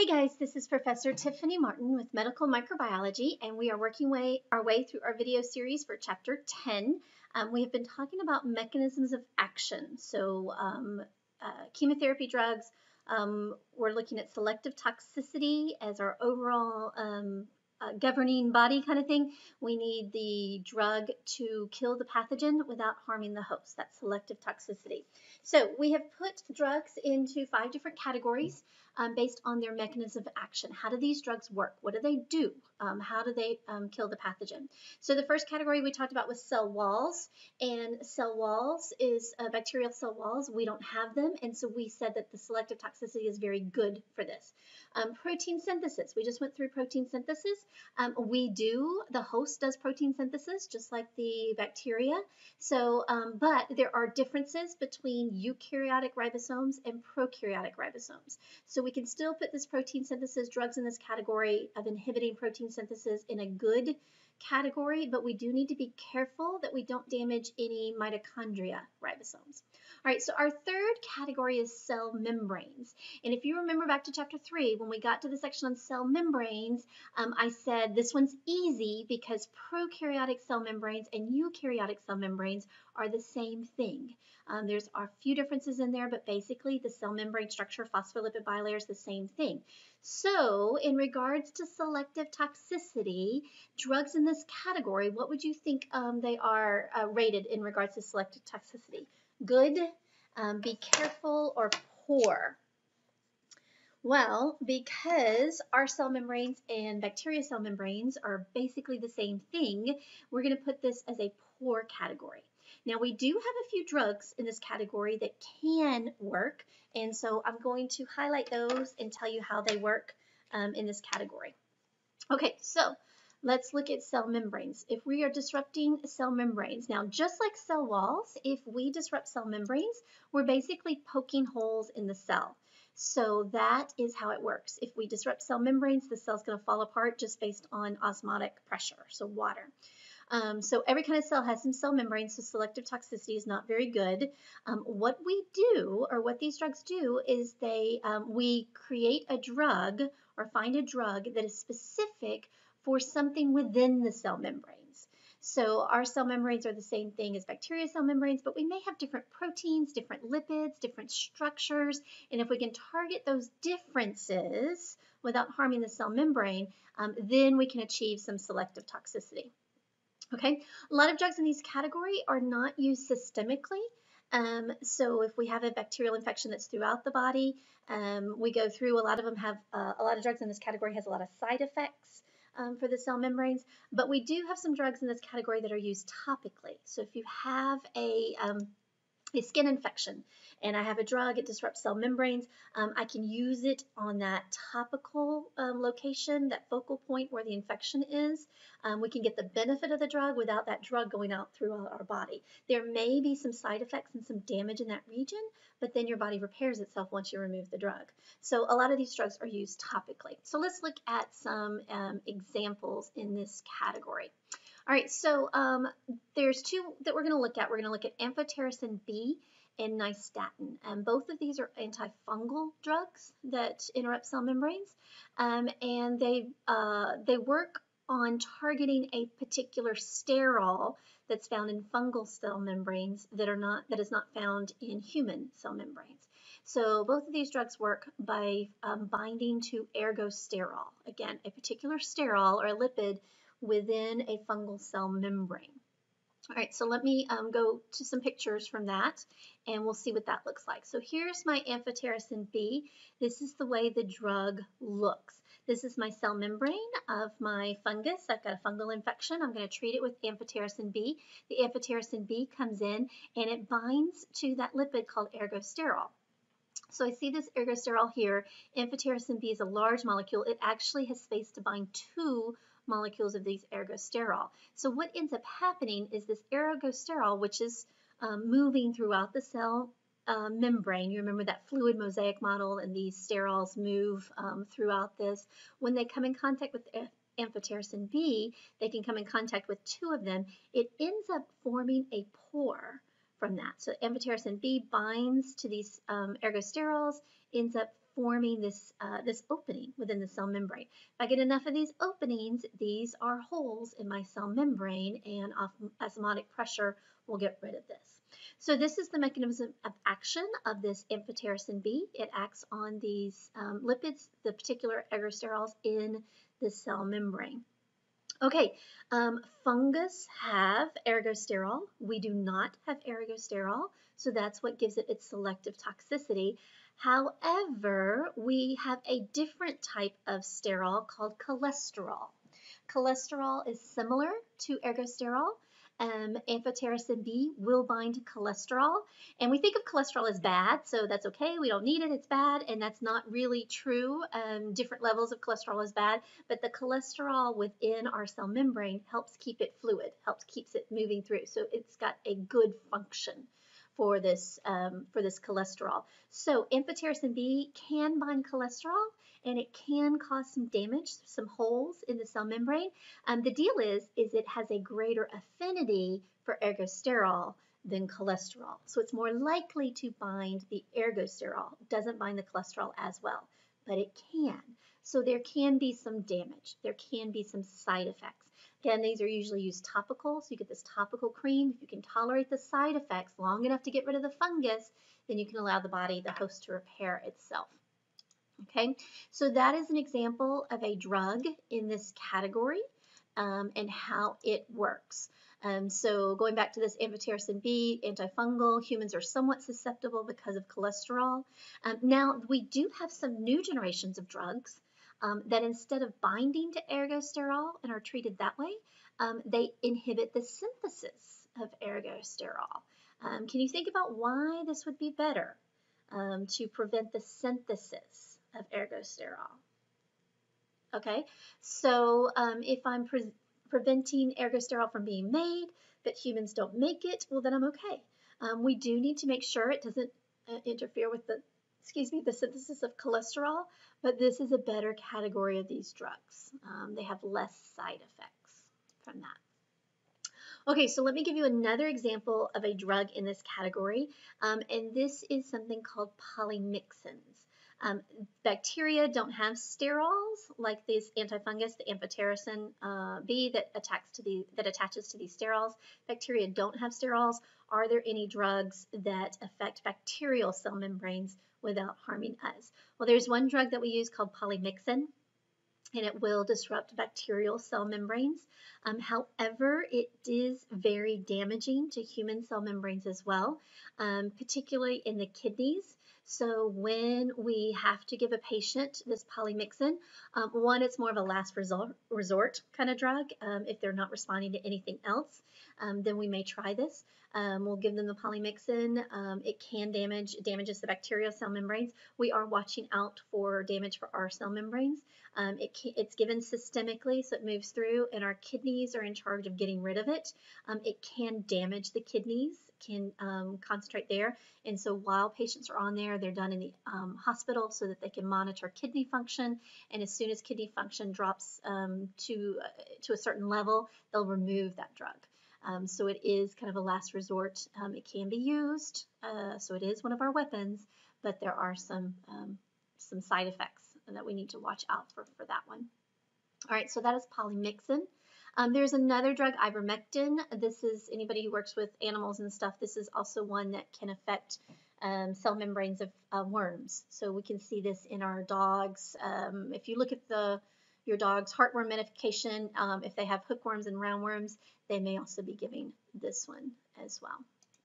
Hey guys, this is Professor Tiffany Martin with Medical Microbiology, and we are working our way through our video series for Chapter 10. We have been talking about mechanisms of action. Chemotherapy drugs, we're looking at selective toxicity as our overall governing body kind of thing. We need the drug to kill the pathogen without harming the host. That's selective toxicity. So we have put drugs into 5 different categories based on their mechanism of action. How do these drugs work? What do they do? How do they kill the pathogen? So the first category we talked about was cell walls, and cell walls is bacterial cell walls. We don't have them, and so we said that the selective toxicity is very good for this. Protein synthesis. We just went through protein synthesis. The host does protein synthesis just like the bacteria. But there are differences between eukaryotic ribosomes and prokaryotic ribosomes. So we can still put this protein synthesis drugs in this category of inhibiting protein synthesis in a good category, but we do need to be careful that we don't damage any mitochondria ribosomes. All right, so our third category is cell membranes. And if you remember back to Chapter 3, when we got to the section on cell membranes, I said this one's easy because prokaryotic cell membranes and eukaryotic cell membranes are the same thing. There's a few differences in there, but basically the cell membrane structure, phospholipid bilayer, is the same thing. So in regards to selective toxicity, drugs in this category, what would you think they are rated in regards to selective toxicity? Good, be careful, or poor? Well, because our cell membranes and bacteria cell membranes are basically the same thing, we're going to put this as a poor category. Now, we do have a few drugs in this category that can work, and so I'm going to highlight those and tell you how they work in this category. Okay, so let's look at cell membranes. If we are disrupting cell membranes, now just like cell walls, if we disrupt cell membranes, we're basically poking holes in the cell. So that is how it works. If we disrupt cell membranes, the cell's going to fall apart just based on osmotic pressure, so water. So every kind of cell has some cell membranes, so selective toxicity is not very good. What we do, or what these drugs do, is we create a drug or find a drug that is specific for something within the cell membranes. So our cell membranes are the same thing as bacteria cell membranes, but we may have different proteins, different lipids, different structures, and if we can target those differences without harming the cell membrane, then we can achieve some selective toxicity. Okay, a lot of drugs in these category are not used systemically. So if we have a bacterial infection that's throughout the body, we go through, a lot of them have, a lot of drugs in this category has a lot of side effects for the cell membranes, but we do have some drugs in this category that are used topically. So if you have a skin infection and I have a drug, it disrupts cell membranes, I can use it on that topical location, that focal point where the infection is. We can get the benefit of the drug without that drug going out throughout our body. There may be some side effects and some damage in that region, but then your body repairs itself once you remove the drug. So a lot of these drugs are used topically. So let's look at some examples in this category. All right, so there's two that we're going to look at. We're going to look at amphotericin B and nystatin. Both of these are antifungal drugs that interrupt cell membranes, and they work on targeting a particular sterol that's found in fungal cell membranes that is not found in human cell membranes. So both of these drugs work by binding to ergosterol. Again, a particular sterol or a lipid within a fungal cell membrane. All right, so let me go to some pictures from that, and we'll see what that looks like. So here's my amphotericin B. This is the way the drug looks. This is my cell membrane of my fungus. I've got a fungal infection. I'm going to treat it with amphotericin B. The amphotericin B comes in, and it binds to that lipid called ergosterol. So I see this ergosterol here. Amphotericin B is a large molecule. It actually has space to bind 2 molecules of these ergosterol. So what ends up happening is this ergosterol, which is moving throughout the cell membrane. You remember that fluid mosaic model, and these sterols move throughout this. When they come in contact with amphotericin B, they can come in contact with 2 of them. It ends up forming a pore from that. So amphotericin B binds to these ergosterols, ends up forming this opening within the cell membrane. If I get enough of these openings, these are holes in my cell membrane, and osmotic pressure will get rid of this. So this is the mechanism of action of this amphotericin B. It acts on these lipids, the particular ergosterols in the cell membrane. Okay, fungus have ergosterol. We do not have ergosterol, so that's what gives it its selective toxicity. However, we have a different type of sterol called cholesterol. Cholesterol is similar to ergosterol. Amphotericin B will bind to cholesterol, and we think of cholesterol as bad, so that's okay. We don't need it, it's bad, and that's not really true. Different levels of cholesterol is bad, but the cholesterol within our cell membrane helps keep it fluid, keeps it moving through, so it's got a good function for this cholesterol. So amphotericin B can bind cholesterol, and it can cause some damage, some holes in the cell membrane. The deal is it has a greater affinity for ergosterol than cholesterol. So it's more likely to bind the ergosterol. It doesn't bind the cholesterol as well, but it can. So there can be some damage. There can be some side effects. Again, these are usually used topical, so you get this topical cream. If you can tolerate the side effects long enough to get rid of the fungus, then you can allow the body, the host, to repair itself. Okay, so that is an example of a drug in this category and how it works. So going back to this amphotericin B, antifungal, humans are somewhat susceptible because of cholesterol. Now, we do have some new generations of drugs that instead of binding to ergosterol and are treated that way, they inhibit the synthesis of ergosterol. Can you think about why this would be better to prevent the synthesis of ergosterol? Okay, so if I'm preventing ergosterol from being made, but humans don't make it, well, then I'm okay. We do need to make sure it doesn't interfere with the synthesis of cholesterol, but this is a better category of these drugs. They have less side effects from that. Okay, so let me give you another example of a drug in this category, and this is something called polymyxins. Bacteria don't have sterols like this antifungus, the amphotericin B that attaches to these sterols. Bacteria don't have sterols. Are there any drugs that affect bacterial cell membranes without harming us? Well, there's one drug that we use called polymyxin, and it will disrupt bacterial cell membranes. However, it is very damaging to human cell membranes as well, particularly in the kidneys. So when we have to give a patient this polymyxin, one, it's more of a last resort kind of drug. If they're not responding to anything else, then we may try this. We'll give them the polymyxin. It can damages the bacterial cell membranes. We are watching out for damage for our cell membranes. It's given systemically, so it moves through, and our kidneys are in charge of getting rid of it. It can damage the kidneys, can concentrate there, and so while patients are on there, they're done in the hospital so that they can monitor kidney function, and as soon as kidney function drops to a certain level, they'll remove that drug. So it is kind of a last resort. It can be used, so it is one of our weapons, but there are some side effects that we need to watch out for that one. All right, so that is polymyxin. There's another drug, ivermectin. This is anybody who works with animals and stuff. This is also one that can affect cell membranes of worms. So we can see this in our dogs. If you look at your dog's heartworm medication, if they have hookworms and roundworms, they may also be giving this one as well.